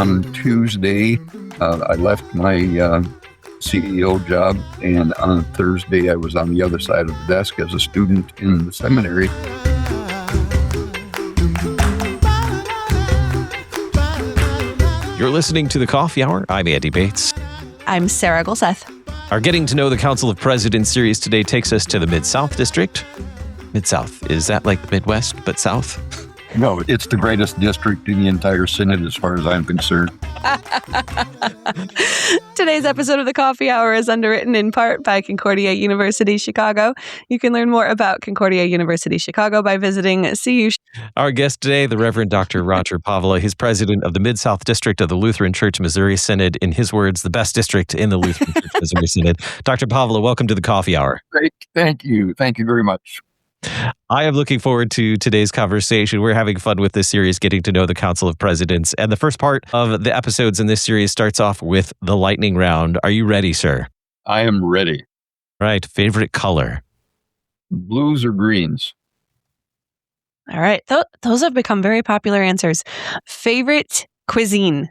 On Tuesday, I left my CEO job, and on Thursday, I was on the other side of the desk as a student in the seminary. You're listening to The Coffee Hour. I'm Andy Bates. I'm Sarah Golseth. Our Getting to Know the Council of Presidents series today takes us to the Mid-South District. Mid-South, is that like the Midwest, but South? No, it's the greatest district in the entire Synod as far as I'm concerned. Today's episode of The Coffee Hour is underwritten in part by Concordia University Chicago. You can learn more about Concordia University Chicago by visiting CU. Our guest today, the Reverend Dr. Roger Paavola. He's president of the Mid-South District of the Lutheran Church Missouri Synod. In his words, the best district in the Lutheran Church Missouri Synod. Dr. Paavola, welcome to The Coffee Hour. Great. Thank you. Thank you very much. I am looking forward to today's conversation. We're having fun with this series, getting to know the Council of Presidents. And the first part of the episodes in this series starts off with the lightning round. Are you ready, sir? I am ready. Right. Favorite color? Blues or greens? All right. Those have become very popular answers. Favorite cuisine?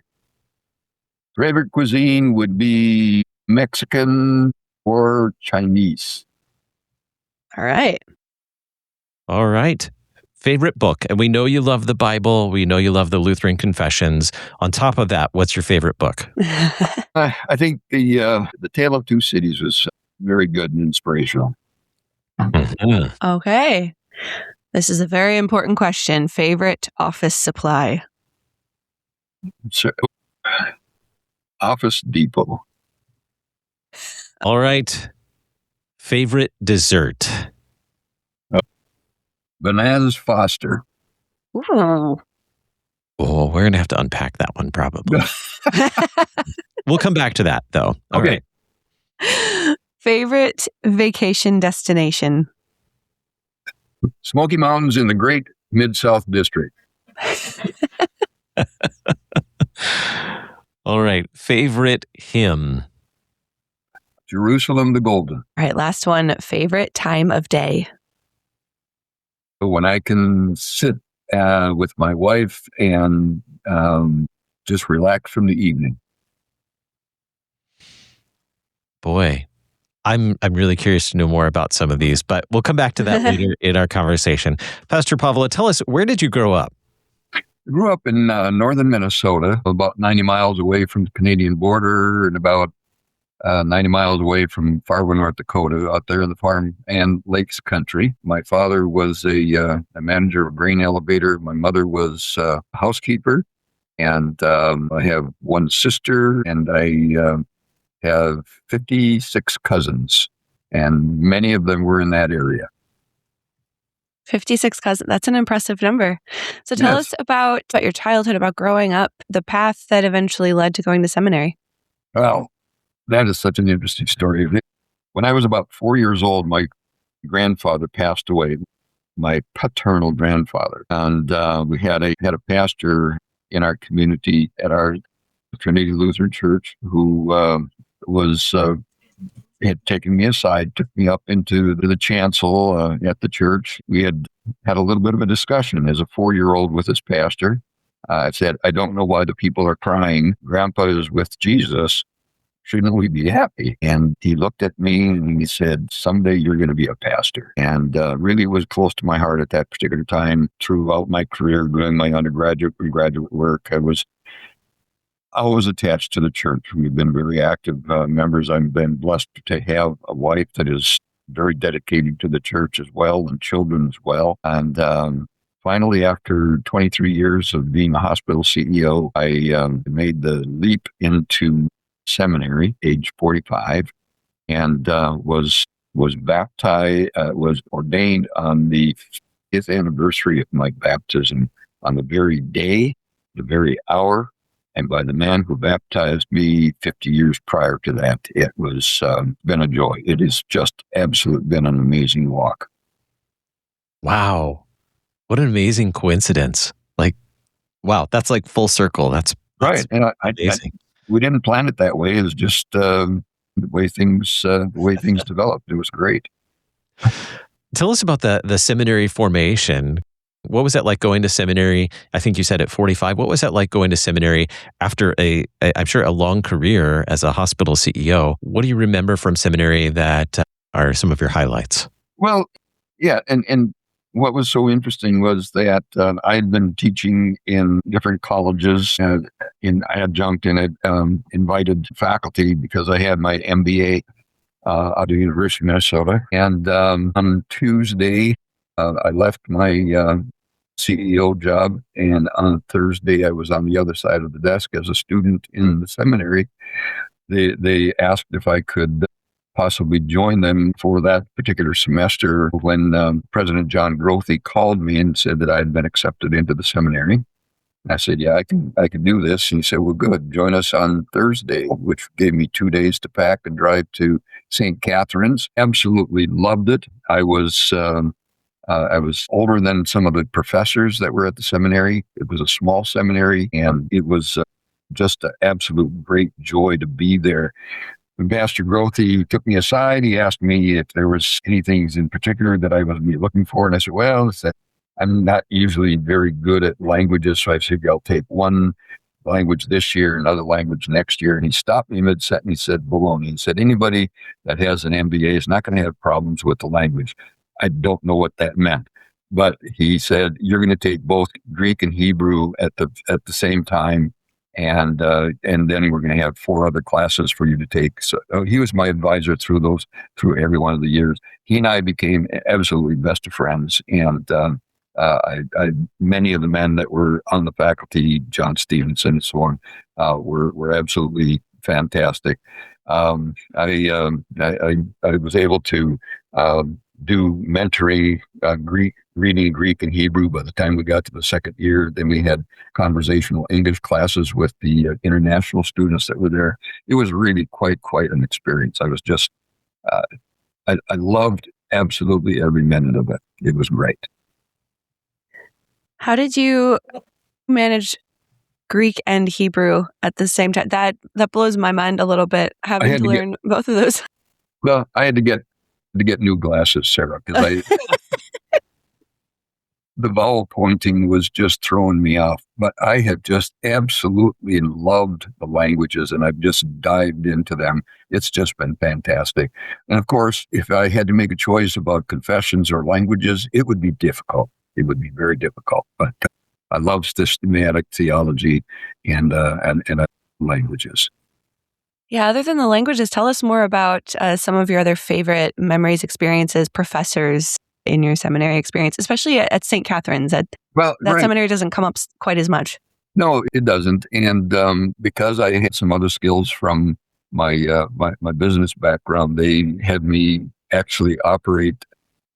Favorite cuisine would be Mexican or Chinese. All right. All right. Favorite book? And we know you love the Bible. We know you love the Lutheran Confessions. On top of that, what's your favorite book? I think the Tale of Two Cities was very good and inspirational. Mhm. Okay. This is a very important question. Favorite office supply? So, Office Depot. All right. Favorite dessert? Bananas Foster. Ooh. Oh, we're going to have to unpack that one probably. We'll come back to that, though. All Okay. right. Favorite vacation destination? Smoky Mountains in the great Mid-South District. All right. Favorite hymn? Jerusalem the Golden. All right, last one. Favorite time of day? When I can sit with my wife and just relax from the evening. Boy, I'm really curious to know more about some of these, but we'll come back to that later in our conversation. Pastor Paavola, tell us, where did you grow up? I grew up in northern Minnesota, about 90 miles away from the Canadian border and about 90 miles away from Fargo, North Dakota, out there in the farm and lakes country. My father was a manager of a grain elevator. My mother was a housekeeper. And I have one sister, and I have 56 cousins, and many of them were in that area. 56 cousins. That's an impressive number. So tell us about your childhood, about growing up, the path that eventually led to going to seminary. Well, that is such an interesting story. When I was about 4 years old, my grandfather passed away, my paternal grandfather. And we had a pastor in our community at our Trinity Lutheran Church who had taken me aside, took me up into the chancel at the church. We had a little bit of a discussion as a 4-year-old with this pastor. I said, I don't know why the people are crying. Grandpa is with Jesus. Shouldn't we be happy? And he looked at me and he said, someday you're going to be a pastor. And really was close to my heart at that particular time. Throughout my career, doing my undergraduate and graduate work, I was always attached to the church. We've been very active members. I've been blessed to have a wife that is very dedicated to the church as well, and children as well. And finally, after 23 years of being a hospital CEO, I made the leap into seminary, age 45, and was baptized, was ordained on the 5th anniversary of my baptism, on the very day, the very hour, and by the man who baptized me 50 years prior to that. It was been a joy. It has just absolutely been an amazing walk. Wow. What an amazing coincidence. Like, wow, that's like full circle. That's Right. And amazing. we didn't plan it that way. It was just the way things developed. It was great. Tell us about the seminary formation. What was that like going to seminary? I think you said at 45. What was that like going to seminary after I'm sure, a long career as a hospital CEO? What do you remember from seminary that are some of your highlights? Well, yeah, and what was so interesting was that I had been teaching in different colleges in adjunct and invited faculty because I had my MBA out of the University of Minnesota. And on Tuesday, I left my CEO job, and on Thursday, I was on the other side of the desk as a student in the seminary. They asked if I could possibly join them for that particular semester when President John Grothe called me and said that I had been accepted into the seminary. I said, yeah, I can do this. And he said, well, good. Join us on Thursday, which gave me 2 days to pack and drive to St. Catherine's. Absolutely loved it. I was older than some of the professors that were at the seminary. It was a small seminary, and it was just an absolute great joy to be there. When Pastor Grothe took me aside, he asked me if there was anything in particular that I was looking for. And I said, well, I'm not usually very good at languages. So I said, I'll take one language this year, another language next year. And he stopped me mid-sentence. He said, baloney. He said, anybody that has an MBA is not going to have problems with the language. I don't know what that meant. But he said, you're going to take both Greek and Hebrew at the same time. And then we're going to have 4 other classes for you to take. So he was my advisor through every one of the years. He and I became absolutely best of friends. And many of the men that were on the faculty, John Stevenson and so on, were absolutely fantastic. I was able to do mentoring, reading Greek and Hebrew. By the time we got to the second year, then we had conversational English classes with the international students that were there. It was really quite an experience. I was just, I loved absolutely every minute of it. It was great. How did you manage Greek and Hebrew at the same time? That blows my mind a little bit, having to learn both of those. Well, I had to get new glasses, Sarah, because the vowel pointing was just throwing me off. But I have just absolutely loved the languages, and I've just dived into them. It's just been fantastic. And of course, if I had to make a choice about confessions or languages, it would be difficult. It would be very difficult. But I love systematic theology and languages. Yeah, other than the languages, tell us more about some of your other favorite memories, experiences, professors in your seminary experience, especially at St. Catherine's. That seminary doesn't come up quite as much. No, it doesn't. And because I had some other skills from my business background, they had me actually operate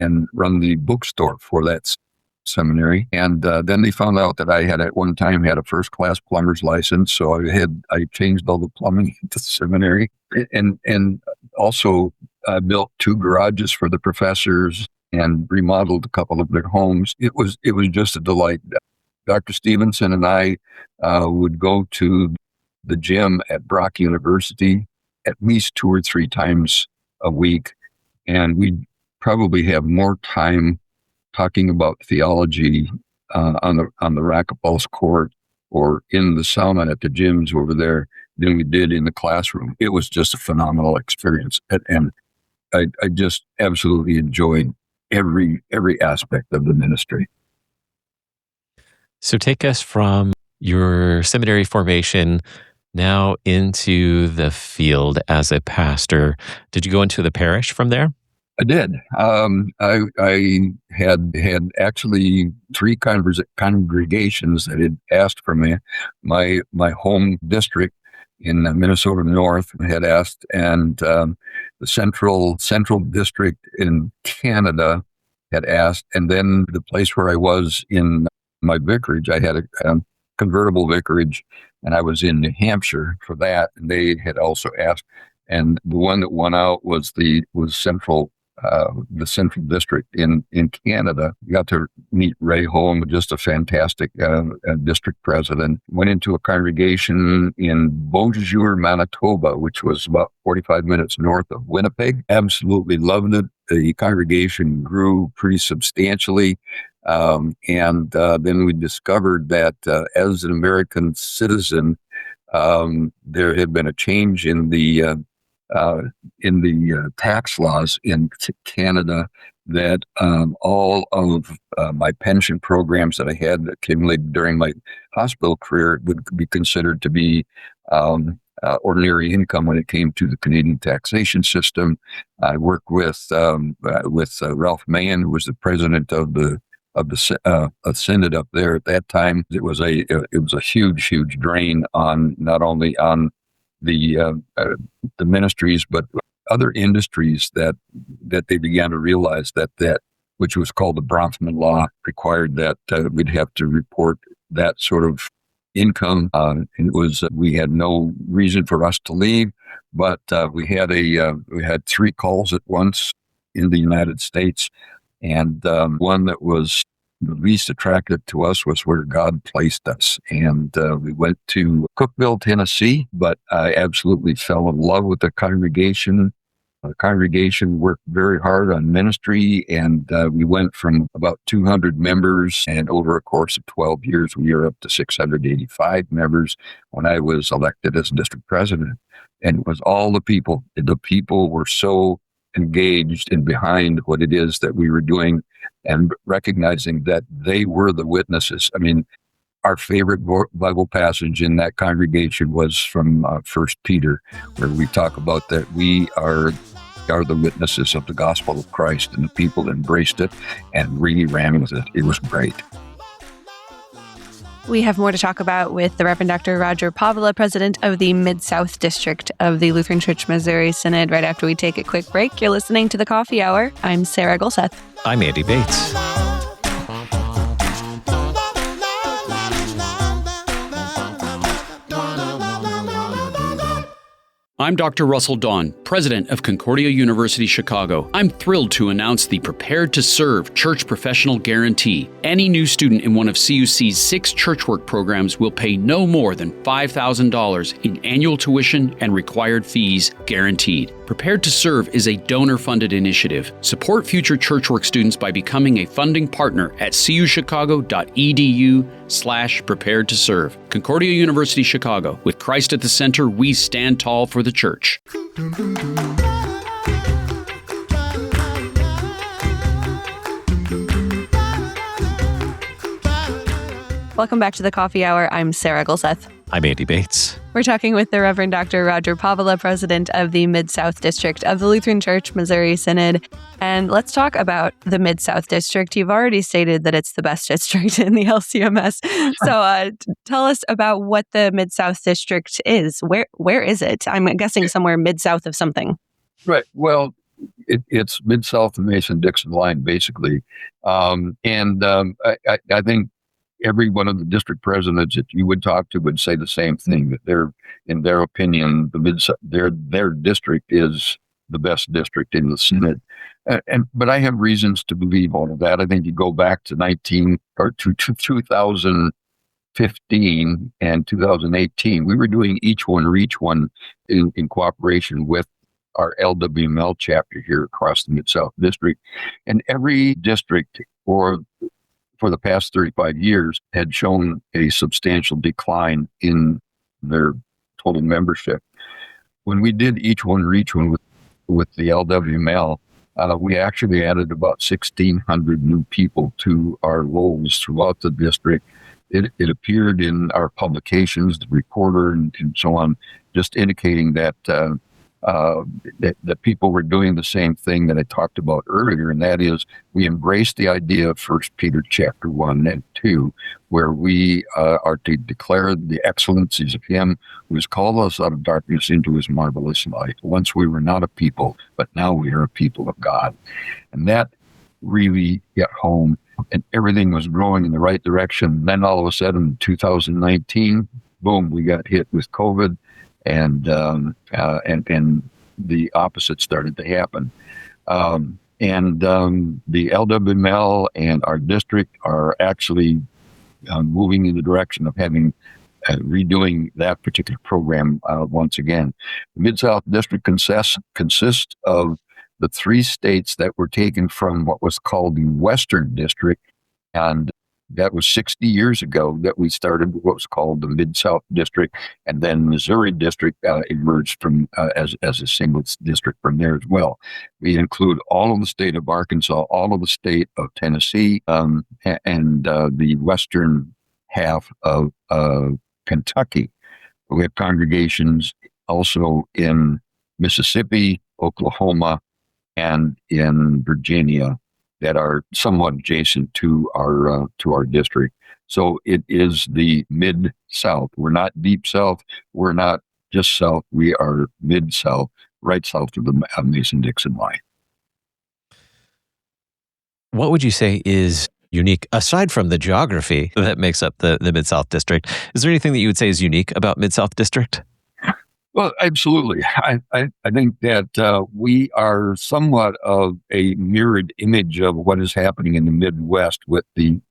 and run the bookstore for that seminary. And then they found out that I had at one time had a first-class plumber's license. So I changed all the plumbing at the seminary, and also built 2 garages for the professors and remodeled a couple of their homes. It was just a delight. Dr. Stevenson and I would go to the gym at Brock University at least 2 or 3 times a week, and we'd probably have more time talking about theology on the racquetball court or in the sauna at the gyms over there than we did in the classroom. It was just a phenomenal experience, and I just absolutely enjoyed every aspect of the ministry. So take us from your seminary formation now into the field as a pastor. Did you go into the parish from there? I did. I had actually 3 congregations that had asked for me. My home district in Minnesota North had asked, and the central district in Canada had asked, and then the place where I was in my vicarage, I had a convertible vicarage, and I was in New Hampshire for that, and they had also asked. And the one that won out was central. The central district in Canada. Got to meet Ray Holm, just a fantastic district president. Went into a congregation in Beausejour, Manitoba, which was about 45 minutes north of Winnipeg. Absolutely loved it. The congregation grew pretty substantially. Then we discovered that as an American citizen, there had been a change in the tax laws in Canada that all of my pension programs that I had accumulated during my hospital career would be considered to be ordinary income when it came to the Canadian taxation system. I worked with Ralph Mahan, who was the president of the Synod up there at that time. It was a huge drain on not only on the ministries but other industries that they began to realize that which was called the Bronfman Law required that we'd have to report that sort of income. We had no reason for us to leave, but we had 3 calls at once in the United States. And one that was the least attractive to us was where God placed us. And we went to Cookeville, Tennessee, but I absolutely fell in love with the congregation. The congregation worked very hard on ministry, and we went from about 200 members, and over a course of 12 years, we are up to 685 members when I was elected as district president. And it was all the people. The people were so engaged and behind what it is that we were doing and recognizing that they were the witnesses. I mean, our favorite Bible passage in that congregation was from 1 Peter, where we talk about that we are the witnesses of the gospel of Christ, and the people embraced it and really ran with it. It was great. We have more to talk about with the Reverend Dr. Roger Paavola, president of the Mid-South District of the Lutheran Church Missouri Synod, right after we take a quick break. You're listening to The Coffee Hour. I'm Sarah Gulseth. I'm Andy Bates. I'm Dr. Russell Dawn, president of Concordia University Chicago. I'm thrilled to announce the Prepared to Serve Church Professional Guarantee. Any new student in one of CUC's 6 church work programs will pay no more than $5,000 in annual tuition and required fees guaranteed. Prepared to Serve is a donor-funded initiative. Support future church work students by becoming a funding partner at cuchicago.edu/prepared to serve. Concordia University Chicago. With Christ at the center, we stand tall for the church. Welcome back to the Coffee Hour. I'm Sarah Gulseth. I'm Andy Bates. We're talking with the Reverend Dr. Roger Paavola, president of the Mid-South District of the Lutheran Church Missouri Synod. And let's talk about the Mid-South District. You've already stated that it's the best district in the LCMS. So tell us about what the Mid-South District is. Where is it? I'm guessing somewhere mid-south of something. Right. Well, it's mid-south of Mason-Dixon line, basically. I think every one of the district presidents that you would talk to would say the same thing, that in their opinion, their district is the best district in the Synod. But I have reasons to believe all of that. I think you go back to 2015 and 2018, we were doing each one reach one in cooperation with our LWML chapter here across the Mid-South District. And every district for the past 35 years had shown a substantial decline in their total membership. When we did each one reach one with the LWML, we actually added about 1,600 new people to our rolls throughout the district. It appeared in our publications, the Reporter and so on, just indicating that that people were doing the same thing that I talked about earlier, and that is we embraced the idea of 1 Peter chapter 1 and 2, where we are to declare the excellencies of Him who has called us out of darkness into His marvelous light. Once we were not a people, but now we are a people of God. And that really hit home, and everything was growing in the right direction. Then all of a sudden, in 2019, boom, we got hit with COVID. And the opposite started to happen. The LWML and our district are actually moving in the direction of having redoing that particular program once again. The Mid-South District consists of the 3 states that were taken from what was called the Western District And that was 60 years ago that we started what was called the Mid-South District, and then Missouri District emerged from as a single district from there as well. We include all of the state of Arkansas, all of the state of Tennessee, and the western half of Kentucky. We have congregations also in Mississippi, Oklahoma, and in Virginia that are somewhat adjacent to our district. So it is the Mid-South. We're not Deep South. We're not just South. We are Mid-South, right south of the Mason-Dixon line. What would you say is unique, aside from the geography that makes up the Mid-South District? Is there anything that you would say is unique about Mid-South District? Well, absolutely. I think that we are somewhat of a mirrored image of what is happening in the Midwest with the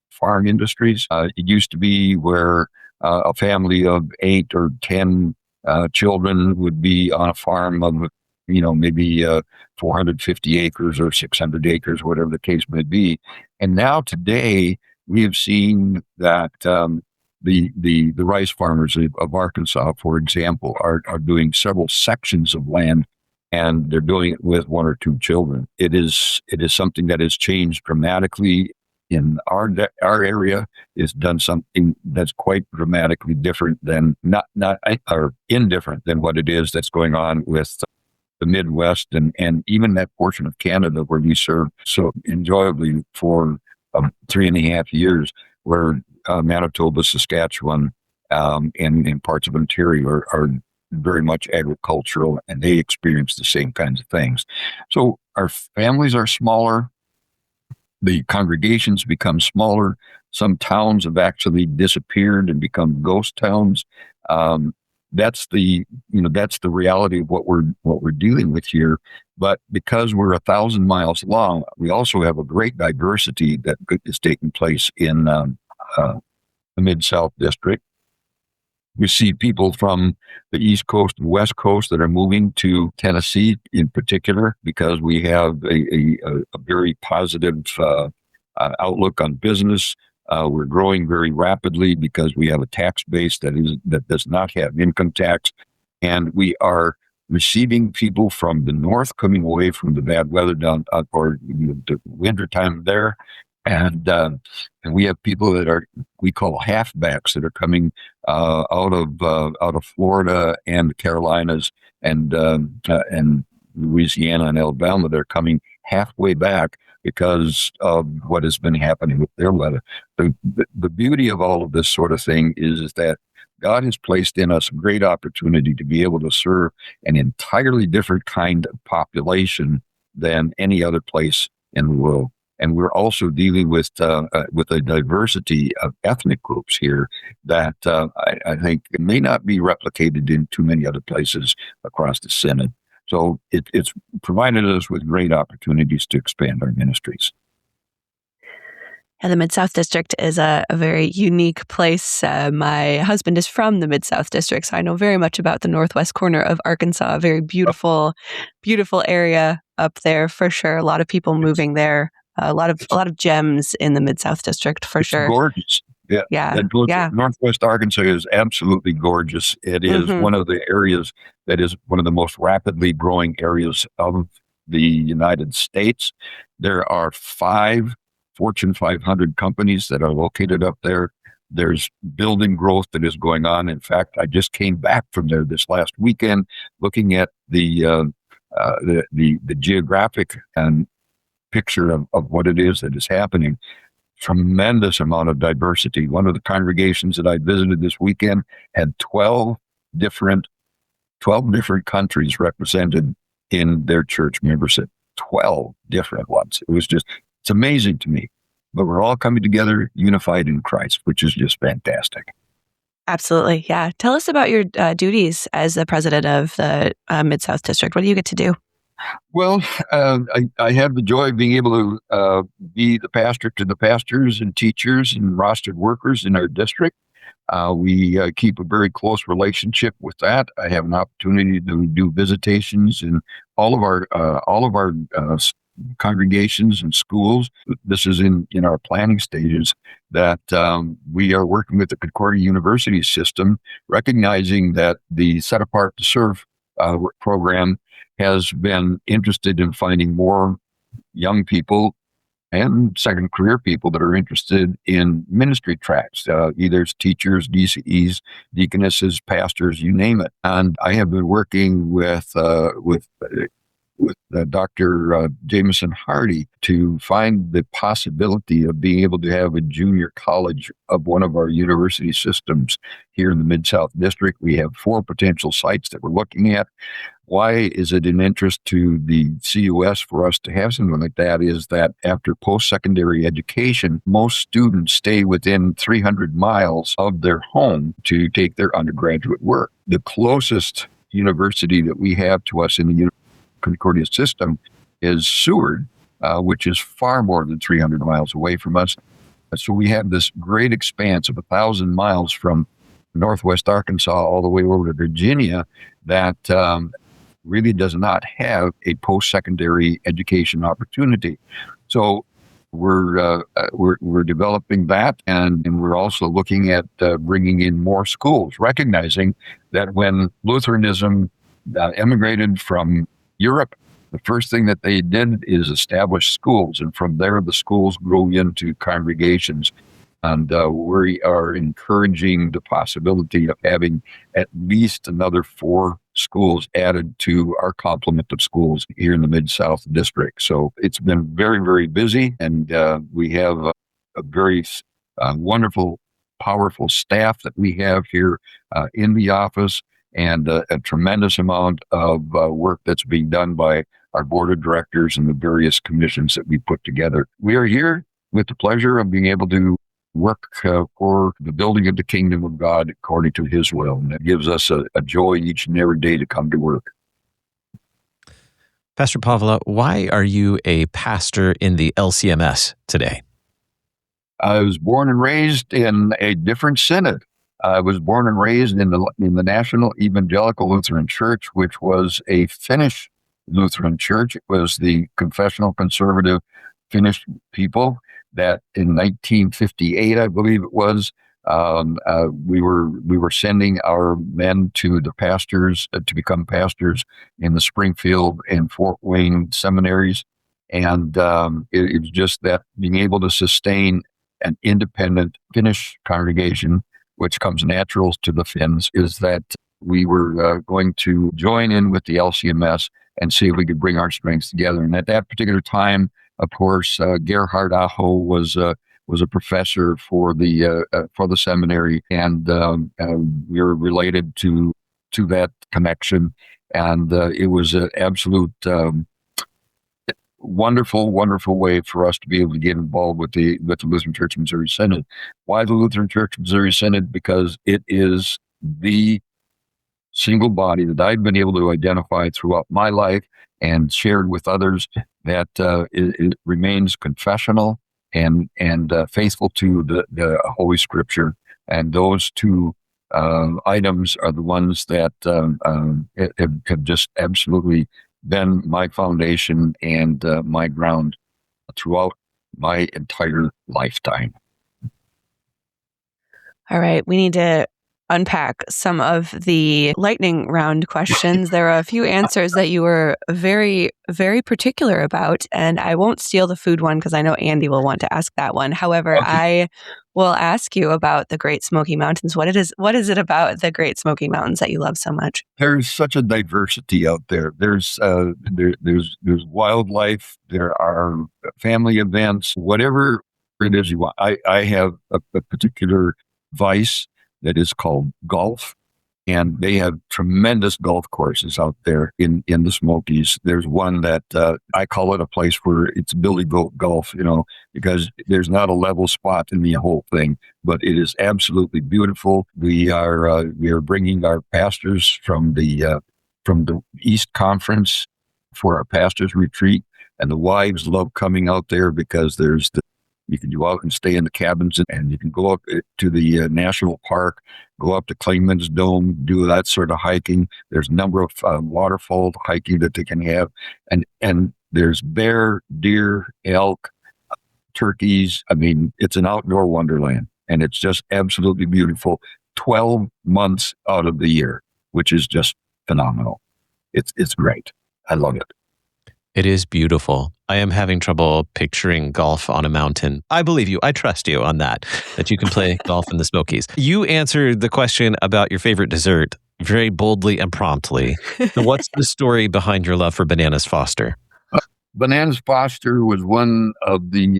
farm industries. It used to be where a family of 8 or 10 children would be on a farm of, maybe 450 acres or 600 acres, whatever the case may be. And now today, we have seen that the rice farmers of Arkansas, for example, are doing several sections of land, and they're doing it with 1 or 2 children. It is something that has changed dramatically in our area. It's done something that's quite dramatically different than or indifferent than what it is that's going on with the Midwest and even that portion of Canada where we served so enjoyably for 3.5 years, where Manitoba, Saskatchewan, and parts of Ontario are very much agricultural, and they experience the same kinds of things. So our families are smaller. The congregations become smaller. Some towns have actually disappeared and become ghost towns. That's the reality of what we're dealing with here. But because we're 1,000 miles long, we also have a great diversity that is taking place in the Mid-South District. You see people from the East Coast and West Coast that are moving to Tennessee in particular, because we have a very positive outlook on business. We're growing very rapidly because we have a tax base that does not have income tax. And we are receiving people from the north coming away from the bad weather down or the winter time there. And we have people that we call halfbacks that are coming out of Florida and the Carolinas and Louisiana and Alabama. They're coming halfway back because of what has been happening with their weather. The beauty of all of this sort of thing is that God has placed in us a great opportunity to be able to serve an entirely different kind of population than any other place in the world. And we're also dealing with a diversity of ethnic groups here that I think may not be replicated in too many other places across the Synod. So it's provided us with great opportunities to expand our ministries. Yeah, the Mid-South District is a very unique place. My husband is from the Mid-South District, so I know very much about the northwest corner of Arkansas. A very beautiful, beautiful area up there for sure. A lot of people moving there. A lot of gems in the Mid-South District for sure. Gorgeous. Yeah. Northwest Arkansas is absolutely gorgeous. It is one of the areas that is one of the most rapidly growing areas of the United States. There are 5 Fortune 500 companies that are located up there. There's building growth that is going on. In fact, I just came back from there this last weekend, looking at the geographic and picture of what it is that is happening. Tremendous amount of diversity. One of the congregations that I visited this weekend had 12 different countries represented in their church membership. 12 different ones. It's amazing to me. But we're all coming together, unified in Christ, which is just fantastic. Absolutely. Yeah. Tell us about your duties as the president of the Mid-South District. What do you get to do? Well, I have the joy of being able to be the pastor to the pastors and teachers and rostered workers in our district. We keep a very close relationship with that. I have an opportunity to do visitations in all of our congregations and schools. This is in our planning stages that we are working with the Concordia University system, recognizing that the Set Apart to Serve program has been interested in finding more young people and second career people that are interested in ministry tracks, either as teachers, DCEs, deaconesses, pastors, you name it. And I have been working with Dr. Jameson Hardy to find the possibility of being able to have a junior college of one of our university systems here in the Mid-South District. We have 4 potential sites that we're looking at. Why is it an interest to the CUS for us to have something like that is that after post-secondary education, most students stay within 300 miles of their home to take their undergraduate work. The closest university that we have to us in the Concordia system is Seward, which is far more than 300 miles away from us. So we have this great expanse of 1,000 miles from Northwest Arkansas all the way over to Virginia that really does not have a post-secondary education opportunity. So we're developing that, and we're also looking at bringing in more schools, recognizing that when Lutheranism emigrated from Europe, the first thing that they did is establish schools, and from there the schools grew into congregations. And we are encouraging the possibility of having at least another 4 schools added to our complement of schools here in the Mid-South District. So it's been very, very busy, and we have a very wonderful, powerful staff that we have here in the office, and a tremendous amount of work that's being done by our board of directors and the various commissions that we put together. We are here with the pleasure of being able to work for the building of the kingdom of God according to his will. And it gives us a joy each and every day to come to work. Pastor Paavola, why are you a pastor in the LCMS today? I was born and raised in a different synod. I was born and raised in the National Evangelical Lutheran Church, which was a Finnish Lutheran church. It was the confessional conservative Finnish people that in 1958, I believe it was, we were sending our men to the pastors to become pastors in the Springfield and Fort Wayne seminaries, and it was just that being able to sustain an independent Finnish congregation, which comes natural to the Finns, is that we were going to join in with the LCMS and see if we could bring our strengths together. And at that particular time, of course, Gerhard Aho was a professor for the seminary, and we were related to that connection. And it was an absolute wonderful way for us to be able to get involved with the Lutheran Church Missouri Synod. Why the Lutheran Church Missouri Synod? Because it is the single body that I've been able to identify throughout my life and shared with others that it remains confessional and faithful to the Holy Scripture. And those 2 items are the ones that have just absolutely been my foundation and my ground throughout my entire lifetime. All right, we need to unpack some of the lightning round questions. There are a few answers that you were very, very particular about, and I won't steal the food one because I know Andy will want to ask that one. However, okay. I will ask you about the Great Smoky Mountains. What is it about the Great Smoky Mountains that you love so much? There's such a diversity out there. There's wildlife. There are family events. Whatever it is you want. I have a particular vice that is called golf, and they have tremendous golf courses out there in the Smokies. There's one that I call it a place where it's Billy Goat golf, because there's not a level spot in the whole thing, but it is absolutely beautiful. We are bringing our pastors from the East Conference for our pastors retreat, and the wives love coming out there because you can go out and stay in the cabins, and you can go up to the national park, go up to Klingman's Dome, do that sort of hiking. There's a number of waterfall hiking that they can have. And There's bear, deer, elk, turkeys. I mean, it's an outdoor wonderland, and it's just absolutely beautiful 12 months out of the year, which is just phenomenal. It's great. I love it. It is beautiful. I am having trouble picturing golf on a mountain. I believe you. I trust you on that you can play golf in the Smokies. You answered the question about your favorite dessert very boldly and promptly. So what's the story behind your love for Bananas Foster? Bananas Foster was one of the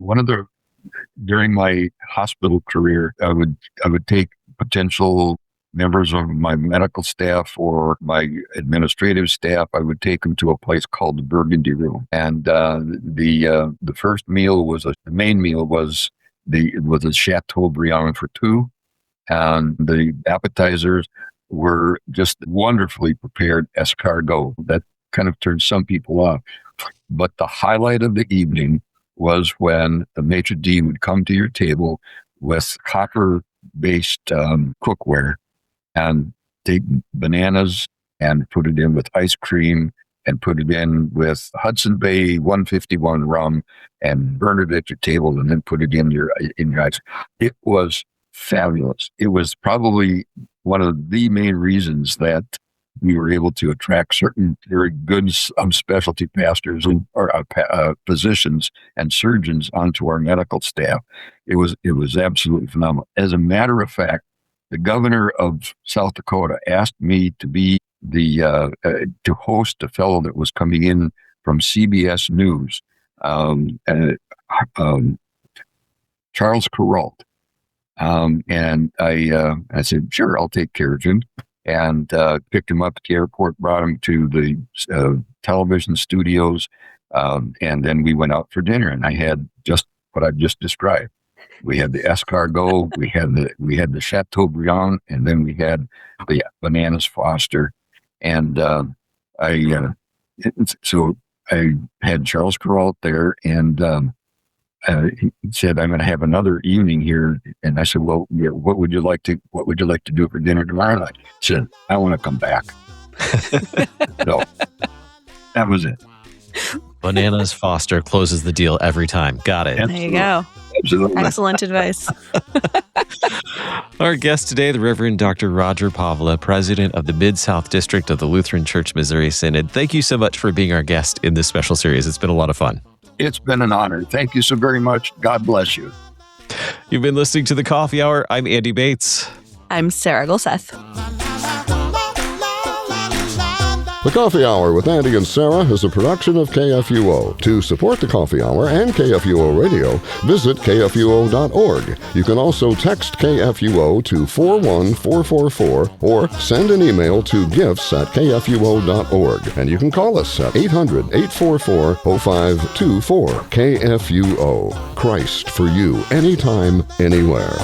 during my hospital career, I would take potential members of my medical staff or my administrative staff. I would take them to a place called the Burgundy Room, and the first meal the main meal was a Chateaubriand for two, and the appetizers were just wonderfully prepared escargot. That kind of turned some people off, but the highlight of the evening was when the maitre d' would come to your table with copper-based cookware and take bananas and put it in with ice cream and put it in with Hudson Bay 151 rum and burn it at your table and then put it in your ice. It was fabulous. It was probably one of the main reasons that we were able to attract certain very good specialty pastors or physicians and surgeons onto our medical staff. It was absolutely phenomenal. As a matter of fact, the governor of South Dakota asked me to be to host a fellow that was coming in from CBS News, Charles Kuralt. And I said, sure, I'll take care of him. And picked him up at the airport, brought him to the television studios, and then we went out for dinner. And I had just what I've just described. We had the escargot, we had the Chateaubriand, and then we had the Bananas Foster. And so I had Charles Kuralt there, and he said, "I'm going to have another evening here." And I said, "Well, yeah, what would you like to do for dinner tomorrow night?" He said, "I want to come back." So that was it. Bananas Foster closes the deal every time. Got it. There you go. Absolutely. Excellent advice. Our guest today, the Reverend Dr. Roger Paavola, President of the Mid-South District of the Lutheran Church Missouri Synod. Thank you so much for being our guest in this special series. It's been a lot of fun. It's been an honor. Thank you so very much. God bless you. You've been listening to The Coffee Hour. I'm Andy Bates. I'm Sarah Golseth. The Coffee Hour with Andy and Sarah is a production of KFUO. To support The Coffee Hour and KFUO Radio, visit KFUO.org. You can also text KFUO to 41444 or send an email to gifts@KFUO.org. And you can call us at 800-844-0524. KFUO. Christ for you, anytime, anywhere.